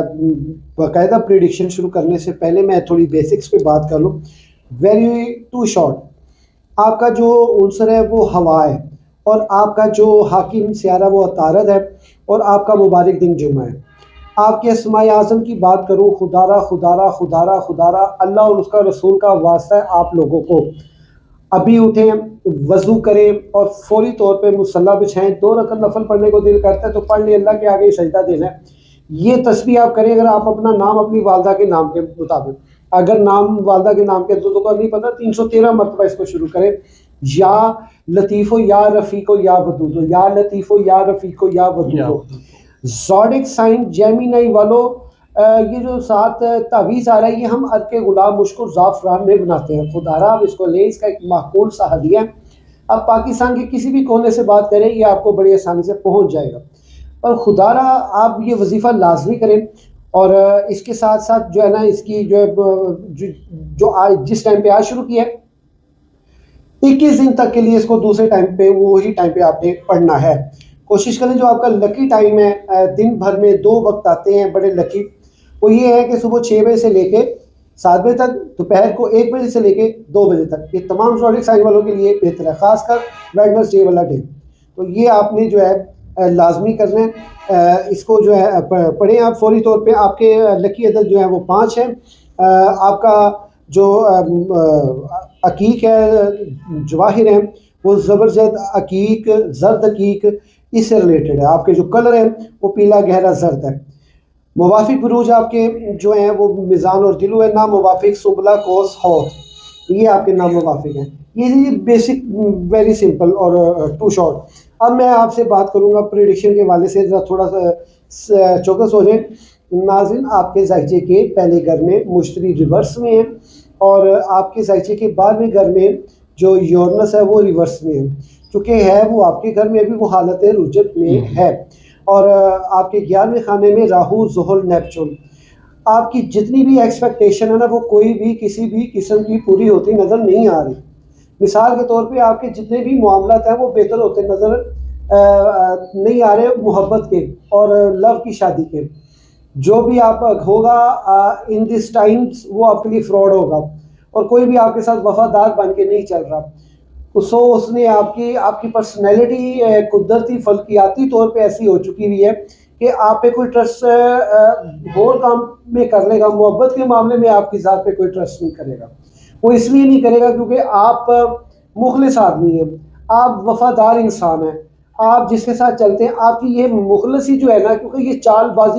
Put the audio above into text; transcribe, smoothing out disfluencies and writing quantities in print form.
बाकायदा प्रिडिक्शन शुरू करने से पहले मैं थोड़ी बेसिक्स पे बात कर लूँ। वेरी टू शॉर्ट, आपका जो उनसर है वो हवा है, और आपका जो हाकिम सियारा वो अतारद है, और आपका मुबारक दिन जुम्मा है। आपके अस्माए आज़म की बात करूँ, खुदारा खुदारा खुदारा खुदारा अल्लाह और उसका रसूल का वास्ता है आप लोगों को, अभी उठें, वज़ू करें और फौरी तौर पे मुसल्ला बिछाएं। 2 रकअत नफल पढ़ने को दिल करता है तो पढ़ लें, अल्लाह के आगे सजदा देना है। ये तस्बीह आप करें, अगर आप अपना नाम अपनी वालदा के नाम के मुताबिक, अगर नाम वालदा के नाम के तो का नहीं पता, 313 मरतबा इसको शुरू करें। या लतीफ़ो या रफ़ीको या वदूदो, या लतीफ़ो या रफ़ीको या वदूदो। ज़ोडिक साइन जेमिनी वालों, ये जो 7 तावीज़ आ रहा है, ये हम अर्के गुलाब मुश्को ज़ाफ़रान में बनाते हैं। खुदारा आप इसको लें, इसका एक माकूल सा हदिया है। अब पाकिस्तान के किसी भी कोने से बात करें, ये आपको बड़ी आसानी से पहुंच जाएगा। और खुदारा आप ये वजीफ़ा लाजमी करें, और इसके साथ साथ जो है ना, इसकी जो आज जिस टाइम पे आज शुरू किया है, 21 दिन तक के लिए इसको दूसरे टाइम पे वही टाइम पे आपने पढ़ना है। कोशिश करें जो आपका लकी टाइम है, दिन भर में 2 वक्त आते हैं बड़े लकी, वो ये है कि सुबह 6 बजे से लेके 7 बजे तक, दोपहर को 1 बजे से लेके 2 बजे तक। ये तमाम ज़ोडिक साइन वालों के लिए बेहतर है, ख़ासकर वेडनेसडे वाला डे। तो ये आपने जो है लाजमी करना है। इसको जो है पढ़ें आप फौरी तौर पे। आपके लकी अदद जो है वो 5 है। आपका जो अकीक है, जवाहिर है, वो ज़बरदस्त अकीक, जर्द अकीक, इससे रिलेटेड है। आपके जो कलर है वो पीला गहरा जर्द है। मुवाफिक बुरूज आपके जो हैं वो मिज़ान और दिलु है। नाम मुवाफिक सुबला कोस हौत, ये आपके नाम मुवाफिक हैं। ये बेसिक, वेरी सिंपल और टू शॉर्ट। अब मैं आपसे बात करूंगा प्रेडिक्शन के वाले से, ज़रा थोड़ा सा चौकस हो जाए। नाज़रीन, आपके जायचे के पहले घर में मुश्तरी रिवर्स में है, और आपके जायचे के बाद में घर में जो यूरेनस है वो रिवर्स में है। चूँकि है वो आपके घर में भी वो हालत रुजत में है। और आपके 11वें खाने में राहु ज़ुहल नेपचून। आपकी जितनी भी एक्सपेक्टेशन है ना, वो कोई भी किसी भी किस्म की पूरी होती नज़र नहीं आ रही। मिसाल के तौर पे आपके जितने भी मामलात हैं वो बेहतर होते नज़र नहीं आ रहे, मोहब्बत के और लव की शादी के। जो भी आप होगा इन दिस टाइम्स वो आपके लिए फ्रॉड होगा, और कोई भी आपके साथ वफादार बन के नहीं चल रहा। सो उसने आपकी पर्सनैलिटी कुदरती फल्कियाती तौर पे ऐसी हो चुकी हुई है कि आप पे कोई ट्रस्ट और काम में कर लेगा, मोहब्बत के मामले में आपकी ज़ात पे कोई ट्रस्ट नहीं करेगा। वो इसलिए नहीं करेगा क्योंकि आप मुखलिस आदमी हैं, आप वफादार इंसान हैं, आप जिसके साथ चलते हैं, आपकी ये मुखलसी जो है ना, क्योंकि ये चालबाजी